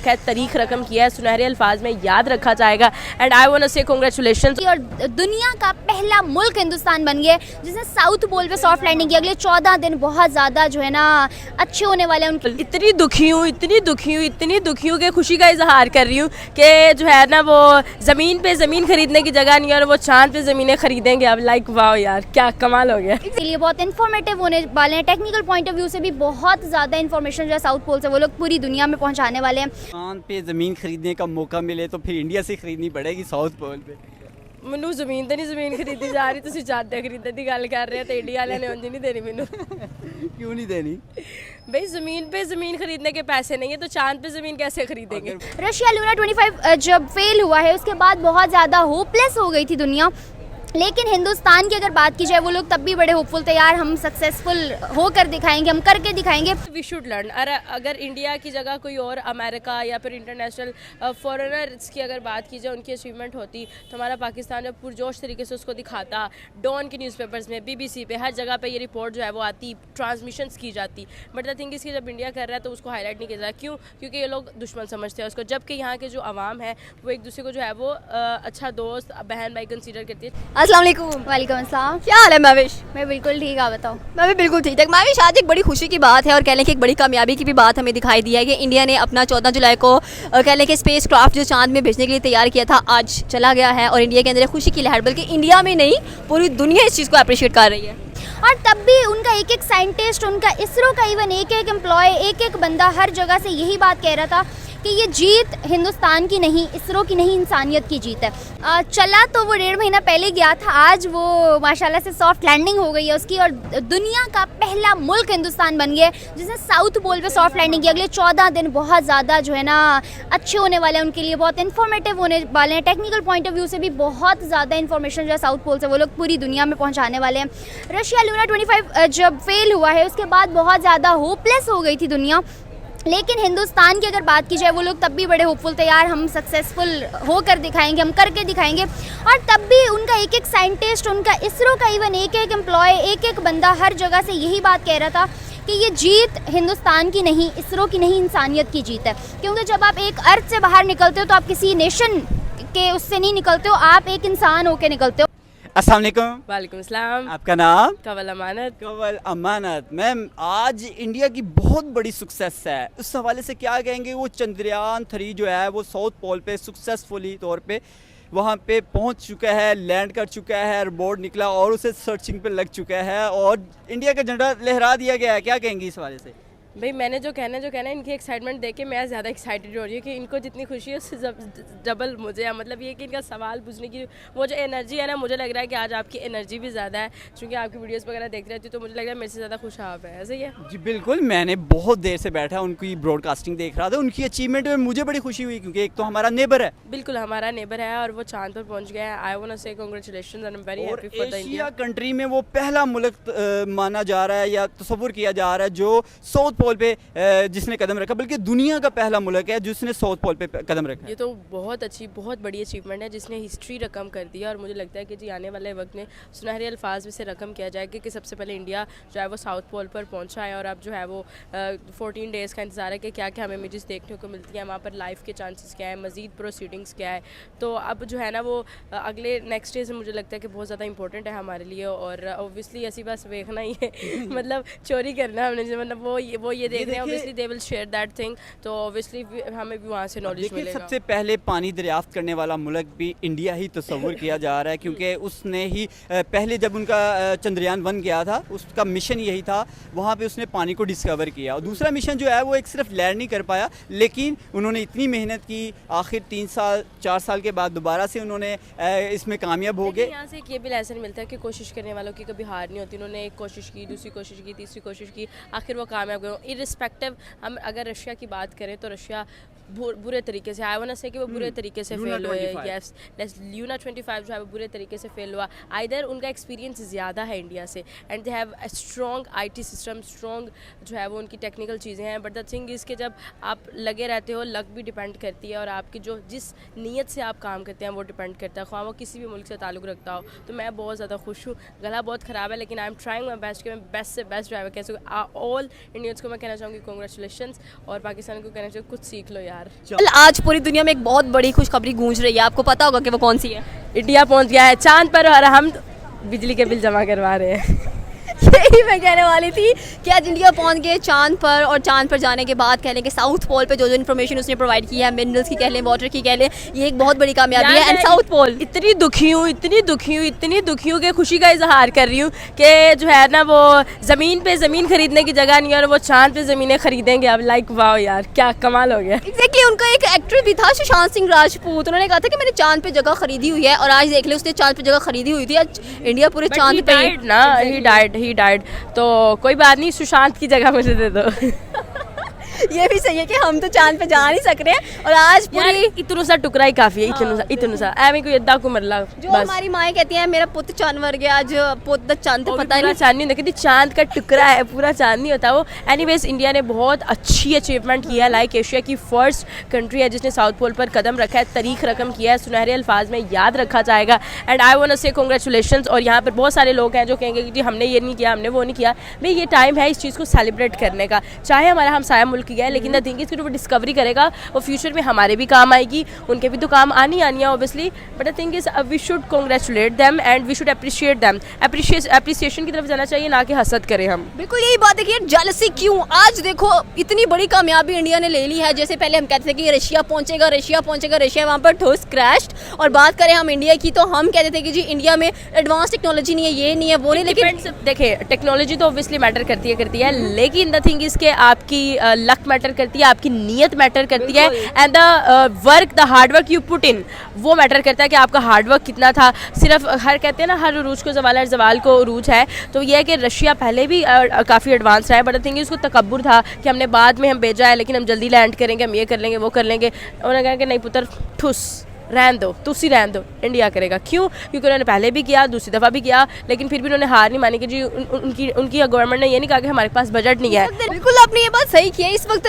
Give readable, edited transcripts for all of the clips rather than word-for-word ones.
खैर तारीख रकम किया है, सुनहरे अल्फाज में याद रखा जाएगा। एंड आई वांट टू से कांग्रेचुलेशंस। और दुनिया का पहला मुल्क हिंदुस्तान बन गया है जिसने साउथ पोल पे सॉफ्ट लैंडिंग की। अगले 14 दिन बहुत ज़्यादा जो है ना अच्छे होने वाले हैं उनके। इतनी दुखी हूँ कि खुशी का इजहार कर रही हूँ कि जो है ना वो ज़मीन पे ज़मीन खरीदने की जगह नहीं है और वो चांद पे ज़मीनें खरीदेंगे अब। लाइक वाह यार, क्या कमाल हो गया। इसलिए बहुत इन्फॉर्मेटिव होने वाले हैं, टेक्निकल पॉइंट ऑफ व्यू से भी बहुत ज़्यादा इन्फॉर्मेशन जो है साउथ पोल से वो लोग पूरी दुनिया में पहुँचाने वाले हैं। चांद पे ज़मीन खरीदने का मौका मिले तो फिर इंडिया से खरीदनी पड़ेगी साउथ पोल पे। मैनू ज़मीन तो नहीं ज़मीन खरीदी जा रही, तुम चादर खरीदने की गल कर रहे हो तो इंडिया वाले ने उंज नहीं देनी मैनू। क्यों नहीं देनी? भाई ज़मीन पे ज़मीन खरीदने के पैसे नहीं है तो चांद पे ज़मीन कैसे खरीदेंगे। रशिया लूना 25 जब फेल हुआ है उसके बाद बहुत ज़्यादा होपलेस हो गई थी दुनिया, लेकिन हिंदुस्तान की अगर बात की जाए वो लोग तब भी बड़े होपफुल थे, यार हम सक्सेसफुल होकर दिखाएंगे, हम करके दिखाएंगे। We should learn. अगर इंडिया की जगह कोई और अमेरिका या फिर इंटरनेशनल फॉरेनर्स की अगर बात की जाए उनकी अचीवमेंट होती तो हमारा पाकिस्तान जब पुरजोश तरीके से उसको दिखाता, डॉन के न्यूज़पेपर्स में, BBC पे, हर जगह पे ये रिपोर्ट जो है वो आती, ट्रांसमिशंस की जाती। बट द थिंग इसकी जब इंडिया कर रहा है तो उसको हाईलाइट नहीं किया जाता। क्यों? क्योंकि ये लोग दुश्मन समझते हैं उसको, जबकि यहाँ के जो आवाम है वो एक दूसरे को जो है वो अच्छा दोस्त बहन भाई कंसीडर करती है। अस्सलाम वालेकुम। वालेकुम अस्सलाम। क्या हाल है महविश? मैं बिल्कुल ठीक, आप बताओ। मैं भी बिल्कुल ठीक ठाक। महविश, आज एक बड़ी खुशी की बात है और कह लें कि एक बड़ी कामयाबी की भी बात हमें दिखाई दी है कि इंडिया ने अपना 14 जुलाई को कह लें कि स्पेस क्राफ्ट जो चांद में भेजने के लिए तैयार किया था आज चला गया है और इंडिया के अंदर खुशी की लहर, बल्कि इंडिया में नहीं पूरी दुनिया इस चीज़ को अप्रिशिएट कर रही है। और तब भी उनका एक एक साइंटिस्ट, उनका इसरो का इवन एक एक एम्प्लॉय, एक एक बंदा हर जगह से यही बात कह रहा था कि ये जीत हिंदुस्तान की नहीं, इसरो की नहीं, इंसानियत की जीत है। चला तो वो 1.5 महीना पहले गया था, आज वो माशाल्लाह से सॉफ्ट लैंडिंग हो गई है उसकी और दुनिया का पहला मुल्क हिंदुस्तान बन गया है जिसने साउथ पोल पे सॉफ्ट लैंडिंग की। अगले 14 दिन बहुत ज़्यादा जो है ना अच्छे होने वाले हैं उनके लिए, बहुत इन्फॉर्मेटिव होने वाले हैं, टेक्निकल पॉइंट ऑफ व्यू से भी बहुत ज़्यादा इन्फॉर्मेशन जो है साउथ पोल से वो लोग पूरी दुनिया में पहुँचाने वाले हैं। रशिया लूना 25 जब फेल हुआ है उसके बाद बहुत ज़्यादा होपलेस हो गई थी दुनिया, लेकिन हिंदुस्तान की अगर बात की जाए वो लोग तब भी बड़े होपफुल थे, यार हम सक्सेसफुल होकर दिखाएंगे, हम करके दिखाएंगे। और तब भी उनका एक एक साइंटिस्ट, उनका इसरो का इवन एक एक एम्प्लॉय, एक एक बंदा हर जगह से यही बात कह रहा था कि ये जीत हिंदुस्तान की नहीं, इसरो की नहीं, इंसानियत की जीत है। क्योंकि जब आप एक अर्थ से बाहर निकलते हो तो आप किसी नेशन के उससे नहीं निकलते हो, आप एक इंसान होकर निकलते हो। अस्सलाम वालेकुम। वालेकुम सलाम। आपका नाम? कवल अमानत। कवल अमानत। मैम, आज इंडिया की बहुत बड़ी सक्सेस है, उस हवाले से क्या कहेंगे? वो चंद्रयान 3 जो है वो साउथ पोल पे सक्सेसफुली तौर पे वहाँ पे पहुँच चुका है, लैंड कर चुका है, रोबोट निकला और उसे सर्चिंग पे लग चुका है और इंडिया का झंडा लहरा दिया गया है। क्या कहेंगे इस हवाले से? भाई मैंने जो कहना है इनकी एक्साइटमेंट देख के मैं ज़्यादा एक्साइटेड हो रही हूँ कि इनको जितनी खुशी है उससे डबल मुझे है। मतलब ये कि इनका सवाल पूछने की वो जो एनर्जी है ना, मुझे लग रहा है कि आज आपकी एनर्जी भी ज़्यादा है, क्योंकि आपकी वीडियोस वगैरह देखती रहती हूँ तो मुझे लग रहा है मेरे से ज़्यादा खुश आप है। ऐसे ही है जी बिल्कुल, मैंने बहुत देर से बैठा उनकी ब्रॉडकास्टिंग देख रहा था, उनकी अचीवमेंट में मुझे बड़ी खुशी हुई क्योंकि एक तो हमारा नेबर है। बिल्कुल हमारा नेबर है और वो चांद पर पहुँच गया है। आई वांट टू से congratulations and I am very happy for the India. Asia country में वो पहला मुल्क माना जा रहा है या तस्वुर किया जा रहा है जो साउथ पोल पे जिसने कदम रखा, बल्कि दुनिया का पहला मुल्क है जिसने साउथ पोल पे कदम रखा। ये तो बहुत अच्छी, बहुत बड़ी अचीवमेंट है जिसने हिस्ट्री रकम कर दिया और मुझे लगता है कि जी आने वाले वक्त में सुनहरे अल्फाज में से रकम किया जाएगा कि सबसे पहले इंडिया जो है वो साउथ पोल पर पहुंचा है और अब जो है वो 14 डेज़ का इंतज़ार है कि क्या क्या हमें इमेजेस देखने को मिलती हैं, वहाँ पर लाइफ के चांसेस क्या है, मज़ीद प्रोसीडिंग्स क्या है। तो अब जो है ना वो अगले नेक्स्ट डेज में मुझे लगता है कि बहुत ज़्यादा इंपॉर्टेंट है हमारे लिए और ओबियसली ऐसी बस देखना ही है मतलब चोरी करना हमने, मतलब वो ये देख रहे हैं, obviously they will share that thing, तो ऑब्वियसली हमें भी वहाँ से नॉलेज मिलेगा। सबसे पहले पानी दरियाफ्त करने वाला मुल्क भी इंडिया ही तस्वुर किया जा रहा है क्योंकि उसने ही पहले जब उनका चंद्रयान 1 गया था उसका मिशन यही था, वहाँ पे उसने पानी को डिस्कवर किया और दूसरा मिशन जो है वो एक सिर्फ लैंड नहीं कर पाया, लेकिन उन्होंने इतनी मेहनत की, आखिर 3-4 साल के बाद दोबारा से उन्होंने इसमें कामयाब हो गए। यहाँ से एक ये भी लेसन मिलता है कि कोशिश करने वालों की कभी हार नहीं होती। उन्होंने एक कोशिश की, दूसरी कोशिश की, तीसरी कोशिश की, आखिर वो कामयाब गए। इर्रिस्पेक्टिव हम अगर रशिया की बात करें तो रशिया बुरे तरीके से, आई वांट टू से कि वो बुरे तरीके से फेल हुए। यस, लूना 25 जो है वो बुरे तरीके से फेल हुआ। आइदर उनका एक्सपीरियंस ज़्यादा है इंडिया से and they have a strong IT system, strong जो है वो उनकी टेक्निकल चीज़ें हैं, बट द थिंग इज़ कि जब आप लगे रहते हो, लक भी डिपेंड करती है और आपकी जो जिस नीयत से आप काम करते हैं वो डिपेंड करता है, ख्वाह वो किसी भी मुल्क से ताल्लुक़ रखता हो। तो मैं बहुत ज़्यादा खुश हूँ। गला बहुत ख़राब है लेकिन I am trying my best कि मैं बेस्ट से बेस्ट ड्राइवर कैसे ऑल इंडियंस को मैं कहना चाहूँगी कॉन्ग्रेचुलेशन, और पाकिस्तान को कहना चाहूँगी कुछ सीख लो यार। कल आज पूरी दुनिया में एक बहुत बड़ी खुशखबरी गूंज रही है, आपको पता होगा कि वो कौन सी है? इंडिया पहुँच गया है चाँद पर और हम बिजली के बिल जमा करवा रहे हैं। यही मैं कहने वाली थी कि आज इंडिया पहुंच गए चांद पर, और चांद पर जाने के बाद कह लें कि साउथ पोल पे जो जो इन्फॉर्मेशन उसने प्रोवाइड की है, मिनरल्स की कह लें, वाटर की कह लें, ये एक बहुत बड़ी कामयाबी है। एंड साउथ पोल इतनी दुखी हूँ कि खुशी का इजहार कर रही हूँ कि जो है ना वो ज़मीन पे ज़मीन खरीदने की जगह नहीं है और वो चांद पे ज़मीनें खरीदेंगे अब। लाइक वाह यार, क्या कमाल हो गया। एग्जैक्टली उनका एक एक्टर भी था सुशांत सिंह राजपूत, उन्होंने कहा था कि मैंने चांद पे जगह खरीदी हुई है, और आज देख ले उसने चांद पे जगह खरीदी हुई थी, आज इंडिया पूरे चांद पे ना ही डाइड। तो कोई बात नहीं, सुशांत की जगह मुझे दे दो। ये भी सही है कि हम तो चांद पे जा नहीं सक रहे हैं, और आज पूरी इतनू सा टुकड़ा ही काफ़ी है, इतनू सा एवं कोई अद्धा को मरला जो हमारी माएँ कहती हैं मेरा पुत्र चांदवर गया, आज पुत्र चांद पे पता नहीं चांद नहीं होता, कहती चांद का टुकड़ा है, पूरा चांद नहीं होता वो। एनीवेज इंडिया ने बहुत अच्छी अचीवमेंट किया है, लाइक एशिया की फर्स्ट कंट्री है जिसने साउथ पोल पर कदम रखा है, तारीख रकम किया है, सुनहरे अल्फाज में याद रखा जाएगा। एंड आई वांट टू से कांग्रेचुलेशंस। और यहाँ पर बहुत सारे लोग हैं जो कहेंगे कि जी हमने ये नहीं किया, हमने वो नहीं किया। भाई ये टाइम है इस चीज़ को सेलिब्रेट करने का, चाहे हमारा हमसाया मुल्क गया है, लेकिन द थिंग इज वो डिस्कवरी करेगा वो फ्यूचर में हमारे भी काम आएगी, उनके भी तो काम आनी है obviously. But the thing is we should congratulate them and we should appreciate them. Appreciation की तरफ जाना चाहिए, ना कि हसद करें हम। बिल्कुल यही बात है कि जेलसी क्यों। आज देखो इतनी बड़ी कामयाबी इंडिया ने ले ली है, जैसे पहले हम कहते थे कि रशिया पहुंचेगा, रशिया वहाँ पर ठोस क्रैश्ड। और बात करें हम इंडिया की, तो हम कहते थे कि जी इंडिया में एडवांस टेक्नोलॉजी नहीं है, ये नहीं है, वो नहीं। लेकिन देखिए टेक्नोलॉजी तो ऑब्वियसली मैटर करती है, लेकिन द थिंग इज के आपकी लक मैटर करती है, आपकी नीयत मैटर करती है, and the hard work you put in वो मैटर करता है कि आपका हार्ड वर्क कितना था। सिर्फ हर कहते हैं ना हर उरूज को जवाल, हर जवाल को उरूज है। तो ये है कि रशिया पहले भी काफ़ी एडवांस रहा है, बट द थिंग इज उसको तकब्बुर था कि हमने बाद में हम भेजा है, लेकिन हम जल्दी लैंड करेंगे, हम ये कर लेंगे, वो कर लेंगे। उन्होंने कहा कि नहीं पुत्र ठुस रहन दो, तुसी रहन दो, इंडिया करेगा। क्यों? क्योंकि उन्होंने पहले भी किया, दूसरी दफ़ा भी किया, लेकिन फिर भी उन्होंने हार नहीं मानी कि जी उनकी गवर्नमेंट ने ये नहीं कहा कि हमारे पास बजट नहीं है। बिल्कुल आपने ये बात सही की है। इस वक्त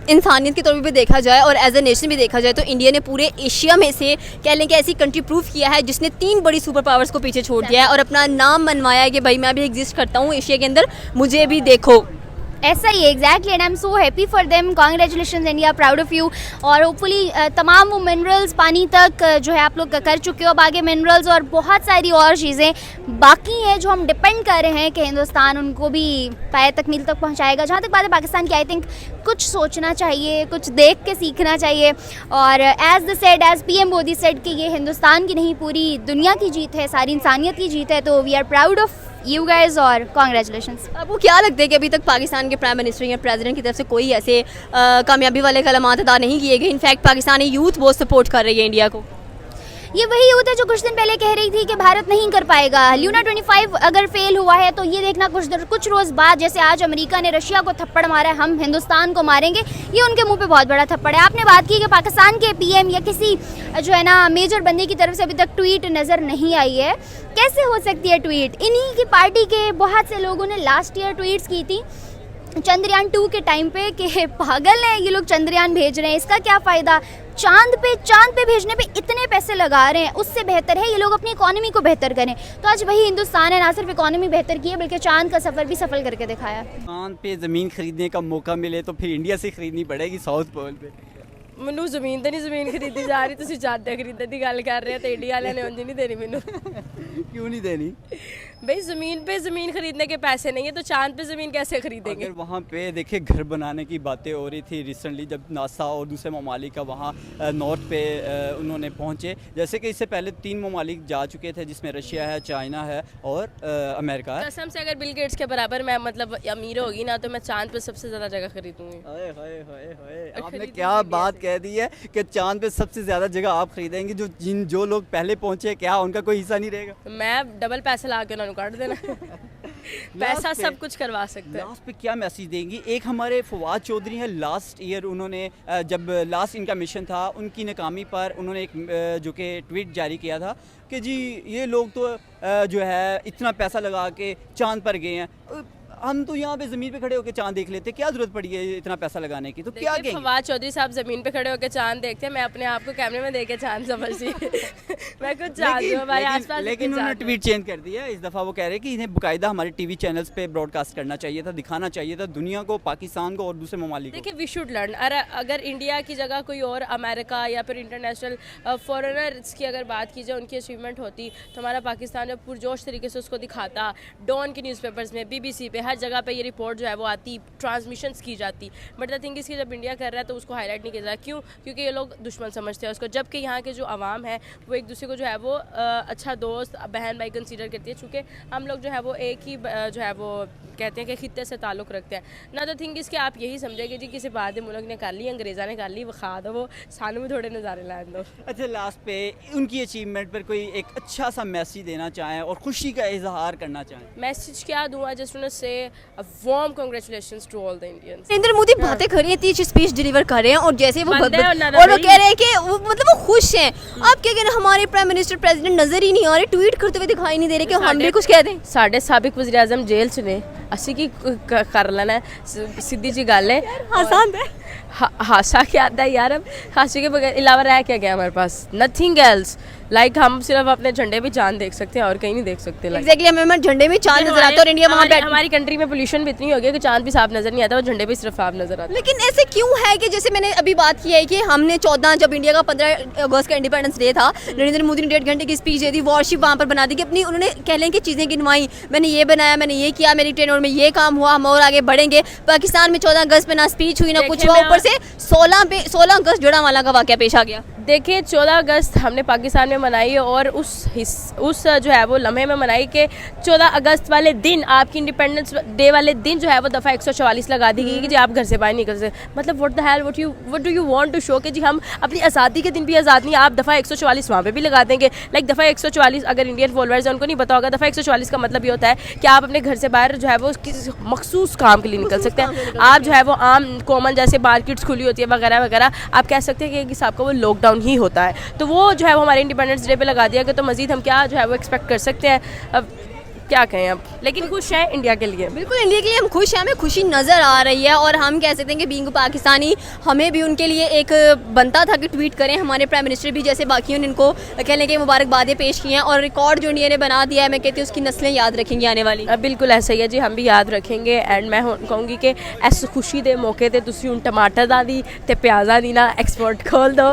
इंसानियत के तौर पर भी देखा जाए और एज ए नेशन भी देखा जाए, तो इंडिया ने पूरे एशिया में से कह लें कि ऐसी कंट्री प्रूफ किया है जिसने 3 बड़ी सुपर पावर्स को पीछे छोड़ दिया है और अपना नाम मनवाया है कि भाई मैं भी एग्जिस्ट करता हूँ एशिया के अंदर, मुझे भी देखो। ऐसा ही exactly, and I am so happy for them, congratulations India, proud of you. और होपफुली तमाम वो मिनरल्स पानी तक जो है आप लोग कर चुके हो, अब आगे मिनरल्स और बहुत सारी और चीज़ें बाकी हैं जो हम डिपेंड कर रहे हैं कि हिंदुस्तान उनको भी पाए तकमील तक पहुंचाएगा। जहाँ तक बात है पाकिस्तान की, आई थिंक कुछ सोचना चाहिए, कुछ देख के सीखना चाहिए। और एज PM मोदी सेड कि ये हिंदुस्तान की नहीं पूरी दुनिया की जीत है, सारी इंसानियत की जीत है। तो we are proud of you guys और कॉन्ग्रेचुलेशंस। आपको क्या लगता है कि अभी तक पाकिस्तान के प्राइम मिनिस्टर या प्रेसिडेंट की तरफ से कोई ऐसे कामयाबी वाले कलमात अदा नहीं किए गए? इनफैक्ट पाकिस्तानी यूथ बहुत सपोर्ट कर रही है इंडिया को। ये वही यूथ है जो कुछ दिन पहले कह रही थी कि भारत नहीं कर पाएगा। ल्यूना 25 अगर फेल हुआ है तो ये देखना कुछ रोज़ बाद, जैसे आज अमेरिका ने रशिया को थप्पड़ मारा है, हम हिंदुस्तान को मारेंगे, ये उनके मुंह पे बहुत बड़ा थप्पड़ है। आपने बात की कि पाकिस्तान के PM या किसी जो है ना मेजर बंदे की तरफ से अभी तक ट्वीट नज़र नहीं आई है। कैसे हो सकती है ट्वीट? इन्हीं की पार्टी के बहुत से लोगों ने लास्ट ईयर ट्वीट्स की थी चंद्रयान 2 के टाइम पे कि पागल है ये लोग, चंद्रयान भेज रहे हैं, इसका क्या फ़ायदा? चांद पे भेजने पे इतने पैसे लगा रहे हैं, उससे बेहतर है ये लोग अपनी इकोनॉमी को बेहतर करें। तो आज वही हिंदुस्तान है, ना सिर्फ इकोनॉमी बेहतर की है बल्कि चांद का सफ़र भी सफल करके दिखाया। चांद पे ज़मीन खरीदने का मौका मिले तो फिर इंडिया से खरीदनी पड़ेगी साउथ पोल पे। मैनू जमीन तो नहीं जमीन खरीदी जा रही, तुम चांद खरीदने की गल कर रहे हो, तो इंडिया वाले ने उंज नहीं देनी मैनू। क्यों नहीं देनी? भाई ज़मीन पे ज़मीन खरीदने के पैसे नहीं है तो चांद पे ज़मीन कैसे खरीदेंगे? अगर वहाँ पे देखिए घर बनाने की बातें हो रही थी रिसेंटली, जब नासा और दूसरे ममालिक का वहाँ नॉर्थ पे उन्होंने पहुँचे, जैसे कि इससे पहले 3 ममालिक जा चुके थे जिसमें रशिया है, चाइना है और अमेरिका है। कसम से अगर बिल गेट्स के बराबर मैं मतलब अमीर होगी ना तो मैं चांद पे सबसे ज़्यादा जगह खरीदूंगी। आपने क्या बात कह दी है कि चांद पे सबसे ज़्यादा जगह आप खरीदेंगे? जो लोग पहले पहुँचे क्या उनका कोई हिस्सा नहीं रहेगा? मैं डबल पैसे ला के उन्होंने काट देना। पैसा सब कुछ करवा सकते हैं। लास्ट पे क्या मैसेज देंगी? एक हमारे फवाद चौधरी हैं, लास्ट ईयर उन्होंने जब लास्ट इनका मिशन था उनकी नाकामी पर उन्होंने एक जो कि ट्वीट जारी किया था कि जी ये लोग तो जो है इतना पैसा लगा के चांद पर गए हैं। हम तो यहाँ पे ज़मीन पे खड़े होकर चांद देख लेते, क्या ज़रूरत पड़ी है इतना पैसा लगाने की, तो क्या देखिए, कहेंगे? फवाद चौधरी साहब ज़मीन पे खड़े होकर चांद देखते हैं, मैं अपने आप को कैमरे में देख के चांद समझती मैं कुछ जानती हूँ हमारे आसपास। लेकिन उन्होंने ट्वीट चेंज कर दिया इस दफ़ा, वो कह रहे हैं कि इन्हें बाकायदा हमारे टीवी चैनल्स पे ब्रॉडकास्ट करना चाहिए था, दिखाना चाहिए था दुनिया को, पाकिस्तान को और दूसरे ममालिक को। देखिए, वी शुड लर्न। अगर इंडिया की जगह कोई और अमेरिका या फिर इंटरनेशनल फॉरेनर्स की अगर बात की जाए, उनकी अचीवमेंट होती तो हमारा पाकिस्तान में पुरजोश तरीके से उसको दिखाता, डॉन के न्यूज़पेपर्स में, BBC पे, हर जगह पे ये रिपोर्ट जो है वो आती, ट्रांसमिशंस की जाती। बट द थिंग इसकी जब इंडिया कर रहा है तो उसको हाईलाइट नहीं किया जाता। क्यों? क्योंकि ये लोग दुश्मन समझते हैं उसको, जबकि यहाँ के जो आवाम है वो एक दूसरे को जो है वो अच्छा दोस्त, बहन भाई कंसीडर करती है। चूँकि हम लोग जो है वो एक ही जो है वो कहते हैं कि खित्ते से ताल्लुक़ रखते हैं ना। द थिंग इसके आप यही समझेंगे जी किसी बाद मुल्क ने कर ली, अंग्रेज़ा ने कर ली, वो खा दो, वो सानू में थोड़े नज़ारे लाए दो। अच्छा, लास्ट पे उनकी अचीवमेंट पर कोई एक अच्छा सा मैसेज देना चाहें और खुशी का इजहार करना चाहें? मैसेज क्या दूँ? I just want to say a warm congratulations to all the Indians. Narendra Modi बातें कर रहे हैं, इतनी अच्छी स्पीच डिलीवर कर रहे हैं और जैसे वो बंदे और ना और वो भाई। कह रहे हैं कि मतलब वो खुश हैं। आप क्या कह रहे हैं, हमारे प्राइम मिनिस्टर प्रेसिडेंट नजर ही नहीं आ रहे, ट्वीट करते हुए दिखाई नहीं दे रहे कि हम भी कुछ कह दें। साढ़े साबिक वज़ीर आज़म जेल च ने, असी की कर लेना है, सीधी जी गल है। आसान है। हासा क्या आता है यार, अब हासे के बगैर अलावा रह क्या गया हमारे पास? Nothing else. लाइक हम सिर्फ अपने झंडे पे चांद देख सकते हैं और कहीं नहीं देख सकते। एग्जैक्टली, हमें झंडे में चांद नजर आता है और इंडिया वहाँ बैठ। हमारी कंट्री में पोल्यूशन भी इतनी हो गई कि चांद भी साफ नजर नहीं आता और झंडे भी सिर्फ साफ नजर आता है। लेकिन ऐसे क्यों है कि जैसे मैंने अभी बात की है कि हमने 14 जब इंडिया का 15 अगस्त का इंडिपेंडेंस डे था, नरेंद्र मोदी ने 1.5 घंटे की स्पीच दी थी, वॉरशिप वहाँ पर बना दी कि अपनी उन्होंने कह लें कि चीज़ें गिनवाई, मैंने ये बनाया, मैंने ये किया, मेरी टेन्योर में ये काम हुआ, हम और आगे बढ़ेंगे। पाकिस्तान में 14 अगस्त पे ना स्पीच हुई ना कुछ हुआ, ऊपर से 16 अगस्त जड़ांवाला का वाक़या पेश आ गया। देखिए, 14 अगस्त हमने पाकिस्तान में मनाई और उस जो है वो लम्हे में मनाई कि 14 अगस्त वाले दिन, आपकी इंडिपेंडेंस डे वाले दिन जो है वो दफ़ा 144 लगा दी गई कि जी आप घर से बाहर नहीं निकल सकते। मतलब what the hell, what do you want to show कि जी हम अपनी आज़ादी के दिन भी आज़ाद नहीं, आप दफ़ा 144 वहाँ पे भी लगा देंगे। लाइक दफ़ा 144, अगर इंडियन फॉलोअर्स हैं उनको नहीं पता होगा, दफ़ा 144 का मतलब ये होता है कि आप अपने घर से बाहर जो है वो किसी मखसूस काम के लिए निकल सकते हैं। आप जो है वो आम कॉमन जैसे मार्केट्स खुली होती है वगैरह वगैरह, आप कह सकते हैं कि हिसाब का वो लॉकडाउन ही होता है। तो वो जो है वो हमारे इंडिपेंडेंस डे पे लगा दिया गया, तो मज़ीद हम क्या जो है वो एक्सपेक्ट कर सकते हैं? अब क्या कहें अब, लेकिन खुश हैं इंडिया के लिए। बिल्कुल, इंडिया के लिए हम खुश हैं, हमें खुशी नज़र आ रही है और हम कह सकते हैं कि बीइंग पाकिस्तानी हमें भी उनके लिए एक बनता था कि ट्वीट करें। हमारे प्राइम मिनिस्टर भी जैसे बाकी इनको कहने के मुबारकबादें पेश की हैं और रिकॉर्ड जो इंडिया ने बना दिया है, मैं कहती हूँ उसकी नस्लें याद रखेंगी आने वाली। बिल्कुल ऐसा ही है जी, हम भी याद रखेंगे। एंड मैं कहूँगी कि इस खुशी के मौके पर तुसी हुण टमाटर दा दी ते प्याज़ा दी ना एक्सपोर्ट खोल दो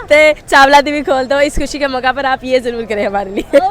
ते चावला दी भी खोल दो। इस खुशी के मौका पर आप ये ज़रूर करें हमारे लिए।